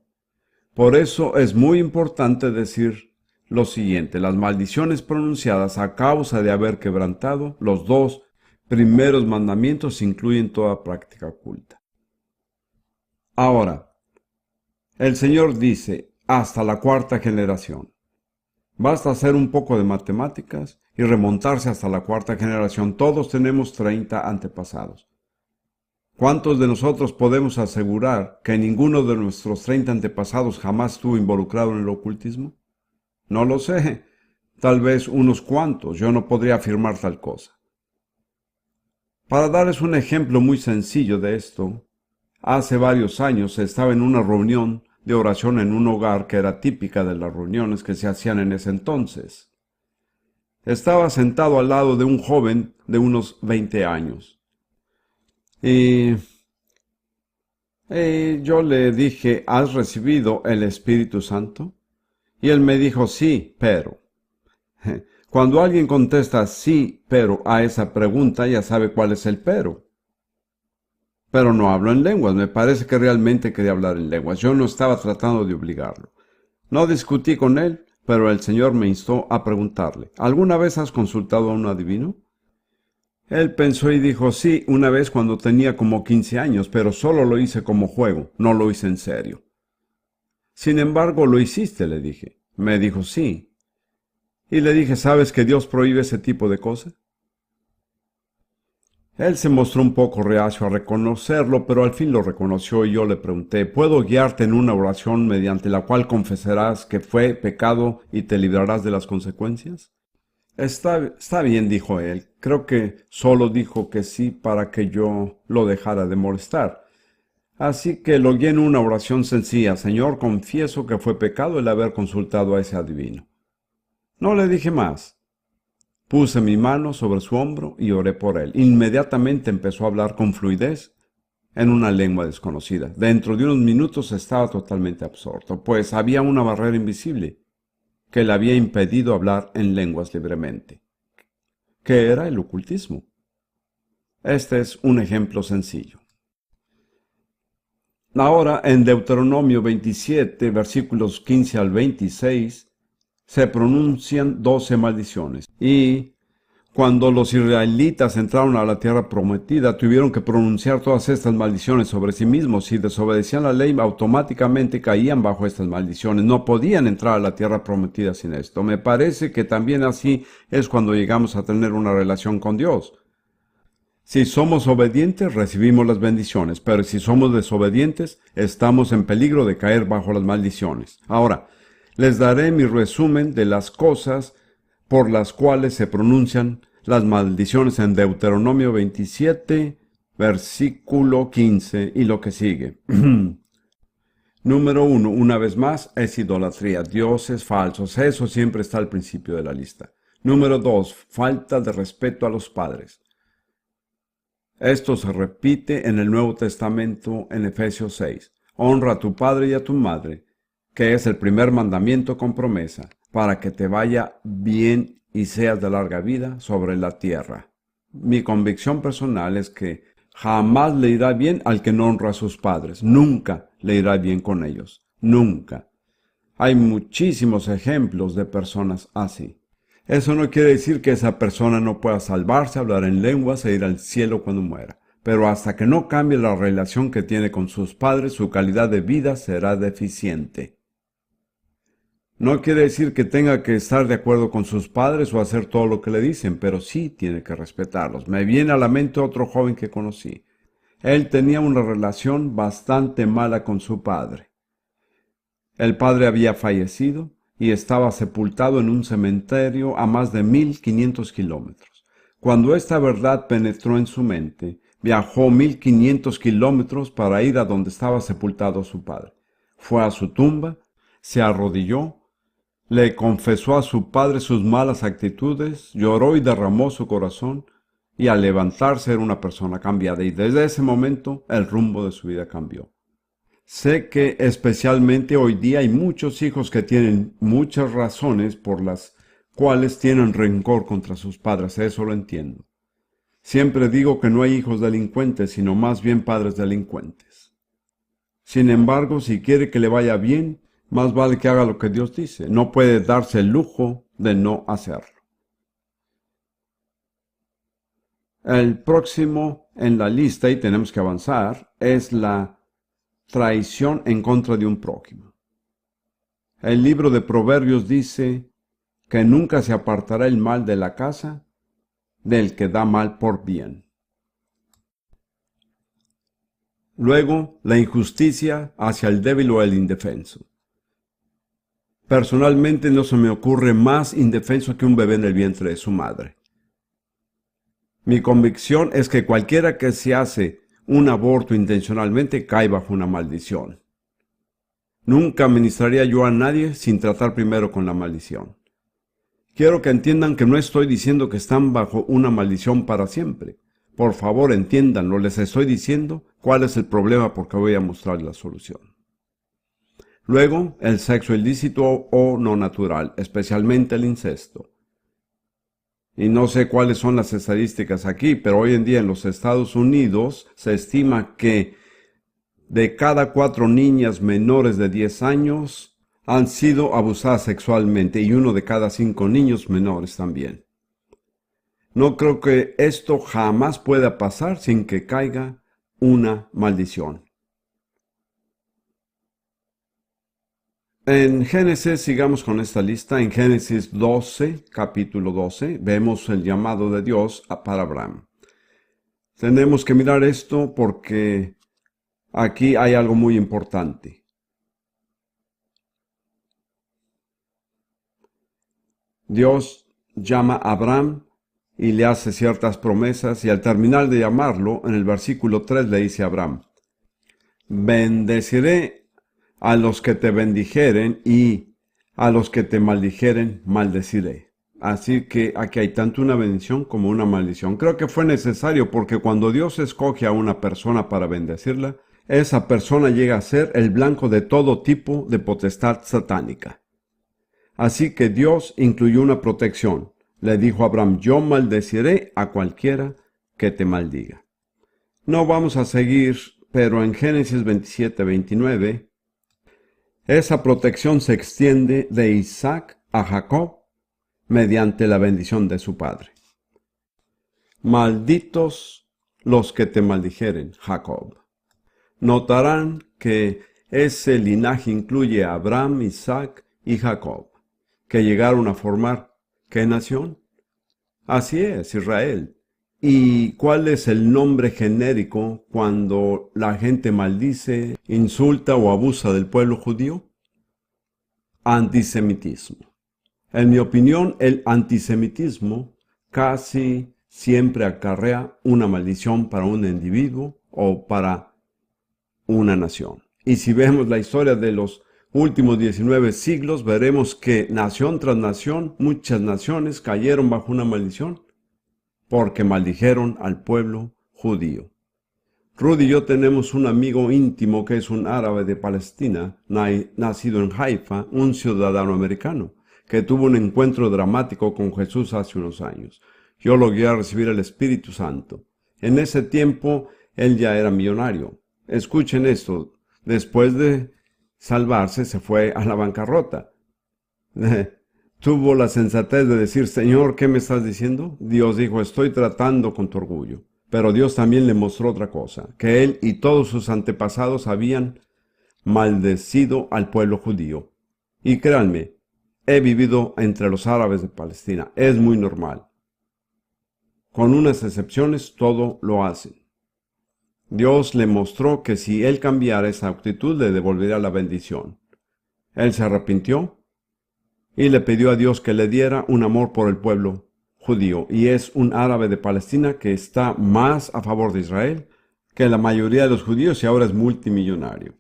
Por eso es muy importante decir lo siguiente: las maldiciones pronunciadas a causa de haber quebrantado los 2 primeros mandamientos incluyen toda práctica oculta. Ahora, el Señor dice, hasta la 4ª generación. Basta hacer un poco de matemáticas y remontarse hasta la cuarta generación. Todos tenemos 30 antepasados. ¿Cuántos de nosotros podemos asegurar que ninguno de nuestros 30 antepasados jamás estuvo involucrado en el ocultismo? No lo sé. Tal vez unos cuantos. Yo no podría afirmar tal cosa. Para darles un ejemplo muy sencillo de esto, hace varios años estaba en una reunión de oración en un hogar que era típica de las reuniones que se hacían en ese entonces. Estaba sentado al lado de un joven de unos 20 años. Y yo le dije, ¿has recibido el Espíritu Santo? Y él me dijo, sí, pero. Cuando alguien contesta sí, pero a esa pregunta, ya sabe cuál es el pero. Pero no hablo en lenguas. Me parece que realmente quería hablar en lenguas. Yo no estaba tratando de obligarlo. No discutí con él, pero el Señor me instó a preguntarle, ¿alguna vez has consultado a un adivino? Él pensó y dijo, sí, una vez cuando tenía como 15 años, pero solo lo hice como juego, no lo hice en serio. Sin embargo, lo hiciste, le dije. Me dijo, sí. Y le dije, ¿sabes que Dios prohíbe ese tipo de cosas? Él se mostró un poco reacio a reconocerlo, pero al fin lo reconoció y yo le pregunté, ¿puedo guiarte en una oración mediante la cual confesarás que fue pecado y te librarás de las consecuencias? Está bien, dijo él. Creo que solo dijo que sí para que yo lo dejara de molestar. Así que lo guié en una oración sencilla. Señor, confieso que fue pecado el haber consultado a ese adivino. No le dije más. Puse mi mano sobre su hombro y oré por él. Inmediatamente empezó a hablar con fluidez en una lengua desconocida. Dentro de unos minutos estaba totalmente absorto, pues había una barrera invisible que le había impedido hablar en lenguas libremente. ¿Qué era el ocultismo? Este es un ejemplo sencillo. Ahora, en Deuteronomio 27, versículos 15 al 26, se pronuncian 12 maldiciones. Y cuando los israelitas entraron a la tierra prometida, tuvieron que pronunciar todas estas maldiciones sobre sí mismos. Si desobedecían la ley, automáticamente caían bajo estas maldiciones. No podían entrar a la tierra prometida sin esto. Me parece que también así es cuando llegamos a tener una relación con Dios. Si somos obedientes, recibimos las bendiciones, pero si somos desobedientes, estamos en peligro de caer bajo las maldiciones. Ahora, les daré mi resumen de las cosas por las cuales se pronuncian las maldiciones en Deuteronomio 27, versículo 15 y lo que sigue. Número 1, una vez más, es idolatría, dioses falsos. Eso siempre está al principio de la lista. Número 2, falta de respeto a los padres. Esto se repite en el Nuevo Testamento en Efesios 6. Honra a tu padre y a tu madre, que es el primer mandamiento con promesa, para que te vaya bien y seas de larga vida sobre la tierra. Mi convicción personal es que jamás le irá bien al que no honra a sus padres. Nunca le irá bien con ellos. Nunca. Hay muchísimos ejemplos de personas así. Eso no quiere decir que esa persona no pueda salvarse, hablar en lenguas e ir al cielo cuando muera. Pero hasta que no cambie la relación que tiene con sus padres, su calidad de vida será deficiente. No quiere decir que tenga que estar de acuerdo con sus padres o hacer todo lo que le dicen, pero sí tiene que respetarlos. Me viene a la mente otro joven que conocí. Él tenía una relación bastante mala con su padre. El padre había fallecido y estaba sepultado en un cementerio a más de 1500 kilómetros. Cuando esta verdad penetró en su mente, viajó 1500 kilómetros para ir a donde estaba sepultado su padre. Fue a su tumba, se arrodilló, le confesó a su padre sus malas actitudes, lloró y derramó su corazón, y al levantarse era una persona cambiada, y desde ese momento el rumbo de su vida cambió. Sé que especialmente hoy día hay muchos hijos que tienen muchas razones por las cuales tienen rencor contra sus padres, eso lo entiendo. Siempre digo que no hay hijos delincuentes, sino más bien padres delincuentes. Sin embargo, si quiere que le vaya bien, más vale que haga lo que Dios dice. No puede darse el lujo de no hacerlo. El próximo en la lista, y tenemos que avanzar, es la traición en contra de un prójimo. El libro de Proverbios dice, que nunca se apartará el mal de la casa del que da mal por bien. Luego, la injusticia hacia el débil o el indefenso. Personalmente no se me ocurre más indefenso que un bebé en el vientre de su madre. Mi convicción es que cualquiera que se hace un aborto intencionalmente cae bajo una maldición. Nunca ministraría yo a nadie sin tratar primero con la maldición. Quiero que entiendan que no estoy diciendo que están bajo una maldición para siempre. Por favor, entiéndanlo, les estoy diciendo cuál es el problema porque voy a mostrarles la solución. Luego, el sexo ilícito o no natural, especialmente el incesto. Y no sé cuáles son las estadísticas aquí, pero hoy en día en los Estados Unidos se estima que de cada 4 niñas menores de 10 años han sido abusadas sexualmente y 1 de cada 5 niños menores también. No creo que esto jamás pueda pasar sin que caiga una maldición. En Génesis, sigamos con esta lista. En Génesis 12, capítulo 12, vemos el llamado de Dios para Abraham. Tenemos que mirar esto porque aquí hay algo muy importante. Dios llama a Abraham y le hace ciertas promesas, y al terminar de llamarlo, en el versículo 3 le dice a Abraham: bendeciré a los que te bendijeren, y a los que te maldijeren, maldeciré. Así que aquí hay tanto una bendición como una maldición. Creo que fue necesario porque cuando Dios escoge a una persona para bendecirla, esa persona llega a ser el blanco de todo tipo de potestad satánica. Así que Dios incluyó una protección. Le dijo a Abraham: yo maldeciré a cualquiera que te maldiga. No vamos a seguir, pero en Génesis 27, 29, esa protección se extiende de Isaac a Jacob mediante la bendición de su padre. Malditos los que te maldijeren, Jacob. Notarán que ese linaje incluye a Abraham, Isaac y Jacob, que llegaron a formar ¿qué nación? Así es, Israel. ¿Y cuál es el nombre genérico cuando la gente maldice, insulta o abusa del pueblo judío? Antisemitismo. En mi opinión, el antisemitismo casi siempre acarrea una maldición para un individuo o para una nación. Y si vemos la historia de los últimos 19 siglos, veremos que nación tras nación, muchas naciones cayeron bajo una maldición porque maldijeron al pueblo judío. Rudy y yo tenemos un amigo íntimo que es un árabe de Palestina, nacido en Haifa, un ciudadano americano, que tuvo un encuentro dramático con Jesús hace unos años. Yo lo guié a recibir el Espíritu Santo. En ese tiempo, él ya era millonario. Escuchen esto, después de salvarse, se fue a la bancarrota. Tuvo la sensatez de decir: Señor, ¿qué me estás diciendo? Dios dijo: estoy tratando con tu orgullo. Pero Dios también le mostró otra cosa, que él y todos sus antepasados habían maldecido al pueblo judío. Y créanme, he vivido entre los árabes de Palestina. Es muy normal. Con unas excepciones, todo lo hacen. Dios le mostró que si él cambiara esa actitud, le devolvería la bendición. Él se arrepintió y le pidió a Dios que le diera un amor por el pueblo judío, y es un árabe de Palestina que está más a favor de Israel que la mayoría de los judíos, y ahora es multimillonario.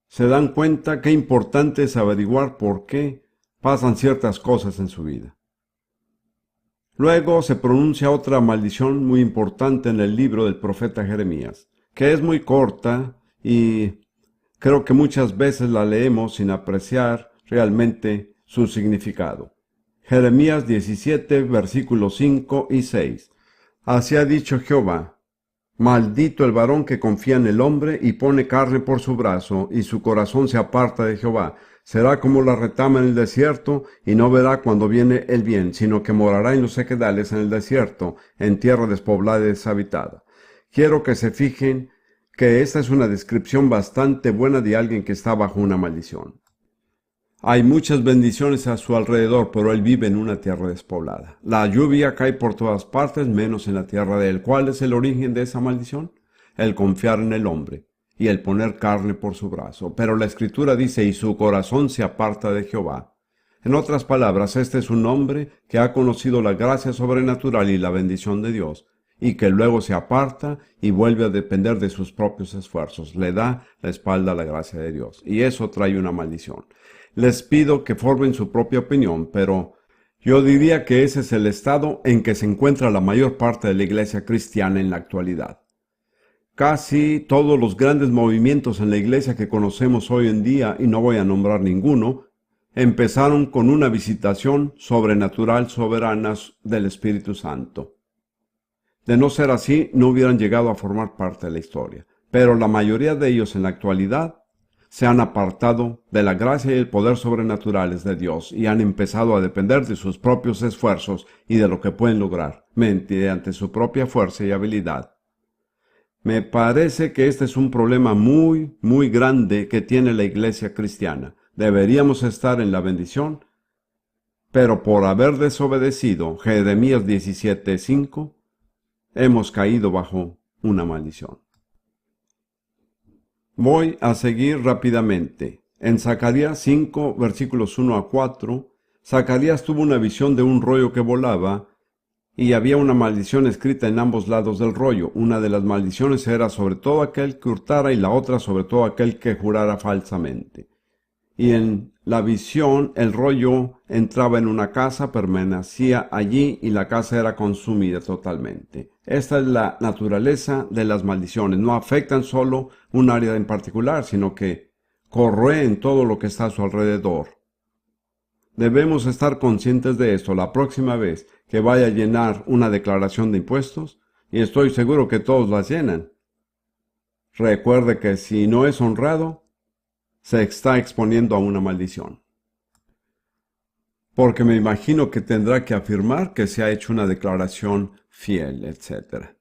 Se dan cuenta qué importante es averiguar por qué pasan ciertas cosas en su vida. Luego se pronuncia otra maldición muy importante en el libro del profeta Jeremías, que es muy corta y creo que muchas veces la leemos sin apreciar realmente su significado. Jeremías 17, versículos 5 y 6. Así ha dicho Jehová: maldito el varón que confía en el hombre y pone carne por su brazo, y su corazón se aparta de Jehová. Será como la retama en el desierto, y no verá cuando viene el bien, sino que morará en los sequedales en el desierto, en tierra despoblada y deshabitada. Quiero que se fijen que esta es una descripción bastante buena de alguien que está bajo una maldición. Hay muchas bendiciones a su alrededor, pero él vive en una tierra despoblada. La lluvia cae por todas partes, menos en la tierra de él. ¿Cuál es el origen de esa maldición? El confiar en el hombre y el poner carne por su brazo. Pero la Escritura dice, y su corazón se aparta de Jehová. En otras palabras, este es un hombre que ha conocido la gracia sobrenatural y la bendición de Dios, y que luego se aparta y vuelve a depender de sus propios esfuerzos. Le da la espalda a la gracia de Dios, y eso trae una maldición. Les pido que formen su propia opinión, pero yo diría que ese es el estado en que se encuentra la mayor parte de la iglesia cristiana en la actualidad. Casi todos los grandes movimientos en la iglesia que conocemos hoy en día, y no voy a nombrar ninguno, empezaron con una visitación sobrenatural soberana del Espíritu Santo. De no ser así, no hubieran llegado a formar parte de la historia. Pero la mayoría de ellos en la actualidad se han apartado de la gracia y el poder sobrenaturales de Dios y han empezado a depender de sus propios esfuerzos y de lo que pueden lograr mediante su propia fuerza y habilidad. Me parece que este es un problema muy, muy grande que tiene la iglesia cristiana. Deberíamos estar en la bendición, pero por haber desobedecido Jeremías 17:5, hemos caído bajo una maldición. Voy a seguir rápidamente. En Zacarías 5, versículos 1 a 4, Zacarías tuvo una visión de un rollo que volaba y había una maldición escrita en ambos lados del rollo. Una de las maldiciones era sobre todo aquel que hurtara y la otra sobre todo aquel que jurara falsamente. Y en la visión el rollo entraba en una casa, permanecía allí y la casa era consumida totalmente. Esta es la naturaleza de las maldiciones. No afectan solo un área en particular, sino que corroen todo lo que está a su alrededor. Debemos estar conscientes de esto la próxima vez que vaya a llenar una declaración de impuestos, y estoy seguro que todos las llenan. Recuerde que si no es honrado, se está exponiendo a una maldición. Porque me imagino que tendrá que afirmar que se ha hecho una declaración fiel, etc.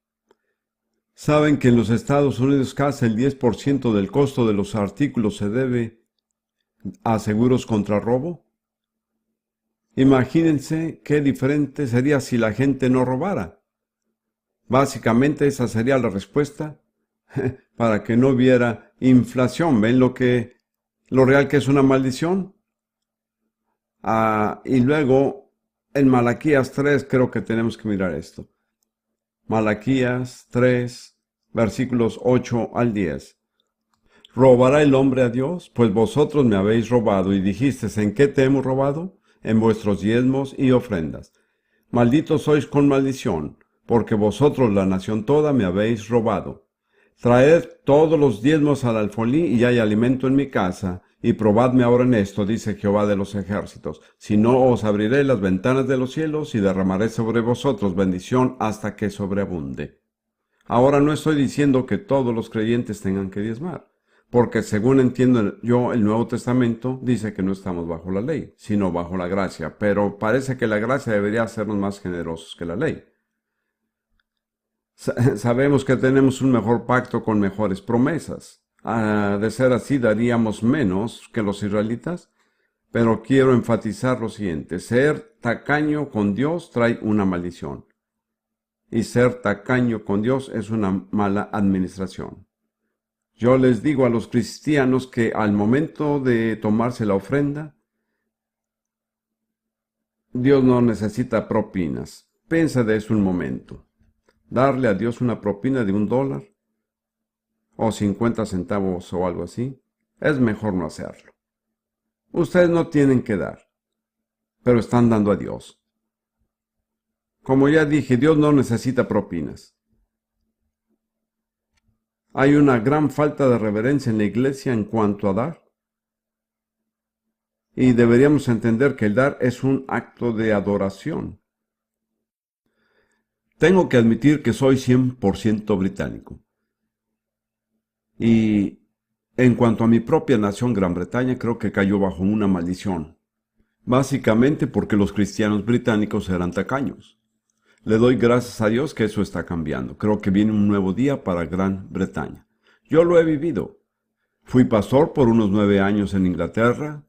¿Saben que en los Estados Unidos casi el 10% del costo de los artículos se debe a seguros contra robo? Imagínense qué diferente sería si la gente no robara. Básicamente esa sería la respuesta para que no hubiera inflación. ¿Ven lo real que es una maldición? Y luego en Malaquías 3 creo que tenemos que mirar esto. Malaquías 3, versículos 8 al 10. ¿Robará el hombre a Dios? Pues vosotros me habéis robado, y dijisteis, ¿en qué te hemos robado? En vuestros diezmos y ofrendas. Malditos sois con maldición, porque vosotros, la nación toda, me habéis robado. Traed todos los diezmos al alfolí, y hay alimento en mi casa, y probadme ahora en esto, dice Jehová de los ejércitos. Si no, os abriré las ventanas de los cielos, y derramaré sobre vosotros bendición hasta que sobreabunde. Ahora no estoy diciendo que todos los creyentes tengan que diezmar, porque según entiendo yo el Nuevo Testamento dice que no estamos bajo la ley, sino bajo la gracia, pero parece que la gracia debería hacernos más generosos que la ley. Sabemos que tenemos un mejor pacto con mejores promesas. De ser así daríamos menos que los israelitas, pero quiero enfatizar lo siguiente: ser tacaño con Dios trae una maldición, y ser tacaño con Dios es una mala administración. Yo les digo a los cristianos que al momento de tomarse la ofrenda, Dios no necesita propinas. Piensa de eso un momento. Darle a Dios una propina de $1 o 50 centavos o algo así, es mejor no hacerlo. Ustedes no tienen que dar, pero están dando a Dios. Como ya dije, Dios no necesita propinas. Hay una gran falta de reverencia en la iglesia en cuanto a dar. Y deberíamos entender que el dar es un acto de adoración. Tengo que admitir que soy 100% británico. Y en cuanto a mi propia nación, Gran Bretaña, creo que cayó bajo una maldición. Básicamente porque los cristianos británicos eran tacaños. Le doy gracias a Dios que eso está cambiando. Creo que viene un nuevo día para Gran Bretaña. Yo lo he vivido. Fui pastor por unos 9 años en Inglaterra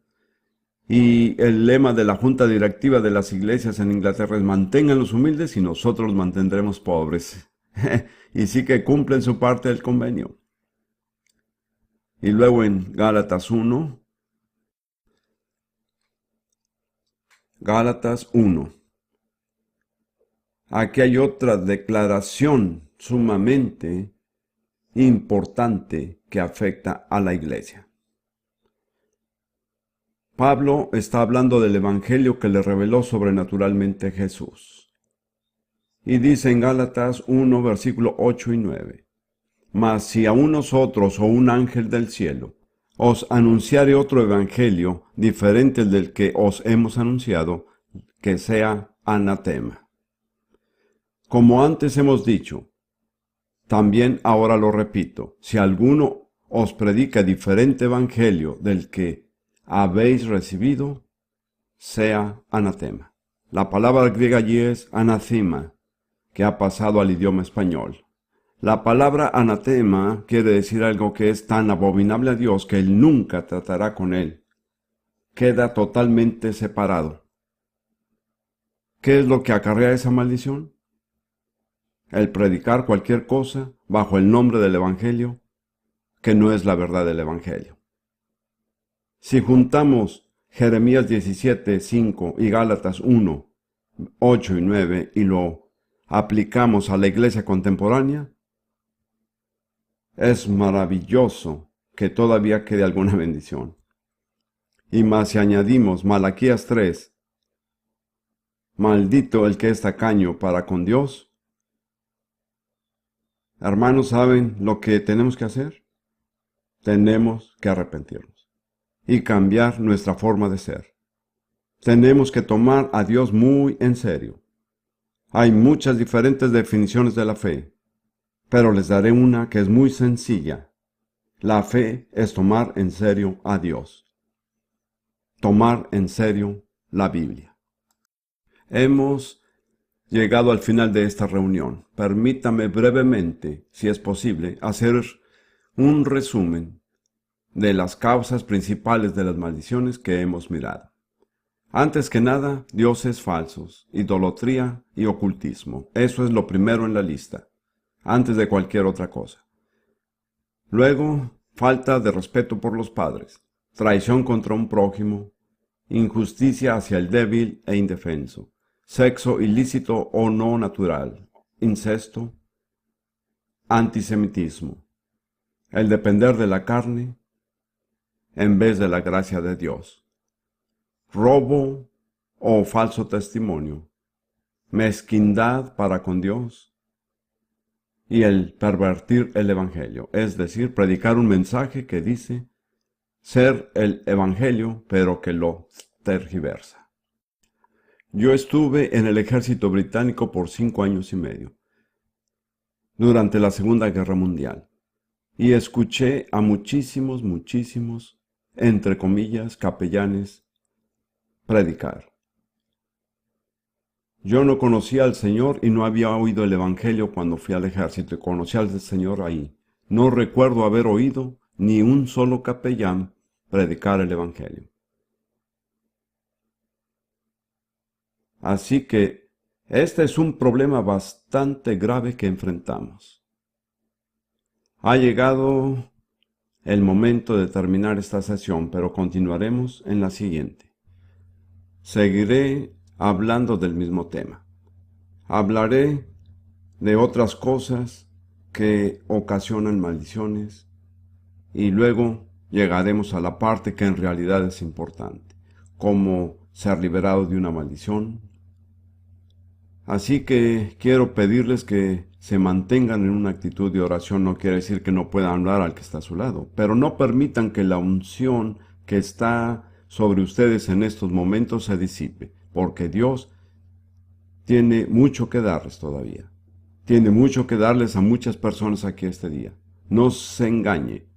Y el lema de la Junta Directiva de las iglesias en Inglaterra es: mantengan los humildes y nosotros los mantendremos pobres. Y sí que cumplen su parte del convenio. Y luego en Gálatas 1, aquí hay otra declaración sumamente importante que afecta a la iglesia. Pablo está hablando del evangelio que le reveló sobrenaturalmente Jesús. Y dice en Gálatas 1, versículo 8 y 9: Mas si a nosotros o un ángel del cielo os anunciare otro evangelio diferente del que os hemos anunciado, que sea anatema. Como antes hemos dicho, también ahora lo repito: si alguno os predica diferente evangelio del que habéis recibido, sea anatema. La palabra griega allí es anathema, que ha pasado al idioma español. La palabra anatema quiere decir algo que es tan abominable a Dios que Él nunca tratará con él. Queda totalmente separado. ¿Qué es lo que acarrea esa maldición? El predicar cualquier cosa bajo el nombre del Evangelio, que no es la verdad del Evangelio. Si juntamos Jeremías 17, 5 y Gálatas 1, 8 y 9 y lo aplicamos a la iglesia contemporánea, es maravilloso que todavía quede alguna bendición. Y más si añadimos Malaquías 3, maldito el que es tacaño para con Dios. Hermanos, ¿saben lo que tenemos que hacer? Tenemos que arrepentirnos y cambiar nuestra forma de ser. Tenemos que tomar a Dios muy en serio. Hay muchas diferentes definiciones de la fe, pero les daré una que es muy sencilla. La fe es tomar en serio a Dios. Tomar en serio la Biblia. Hemos llegado al final de esta reunión. Permítame brevemente, si es posible, hacer un resumen de las causas principales de las maldiciones que hemos mirado. Antes que nada, dioses falsos, idolatría y ocultismo. Eso es lo primero en la lista, antes de cualquier otra cosa. Luego, falta de respeto por los padres, traición contra un prójimo, injusticia hacia el débil e indefenso, sexo ilícito o no natural, incesto, antisemitismo, el depender de la carne en vez de la gracia de Dios, robo o falso testimonio, mezquindad para con Dios y el pervertir el evangelio, es decir, predicar un mensaje que dice ser el evangelio, pero que lo tergiversa. Yo estuve en el ejército británico por 5 años y medio, durante la Segunda Guerra Mundial, y escuché a muchísimos, entre comillas, capellanes, predicar. Yo no conocía al Señor y no había oído el Evangelio cuando fui al ejército y conocí al Señor ahí. No recuerdo haber oído ni un solo capellán predicar el Evangelio. Así que este es un problema bastante grave que enfrentamos. Ha llegado el momento de terminar esta sesión, pero continuaremos en la siguiente. Seguiré hablando del mismo tema. Hablaré de otras cosas que ocasionan maldiciones y luego llegaremos a la parte que en realidad es importante, cómo ser liberado de una maldición. Así que quiero pedirles que se mantengan en una actitud de oración. No quiere decir que no puedan hablar al que está a su lado, pero no permitan que la unción que está sobre ustedes en estos momentos se disipe, porque Dios tiene mucho que darles todavía. Tiene mucho que darles a muchas personas aquí este día. No se engañe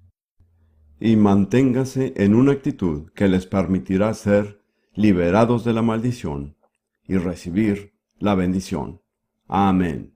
y manténgase en una actitud que les permitirá ser liberados de la maldición y recibir la bendición. Amén.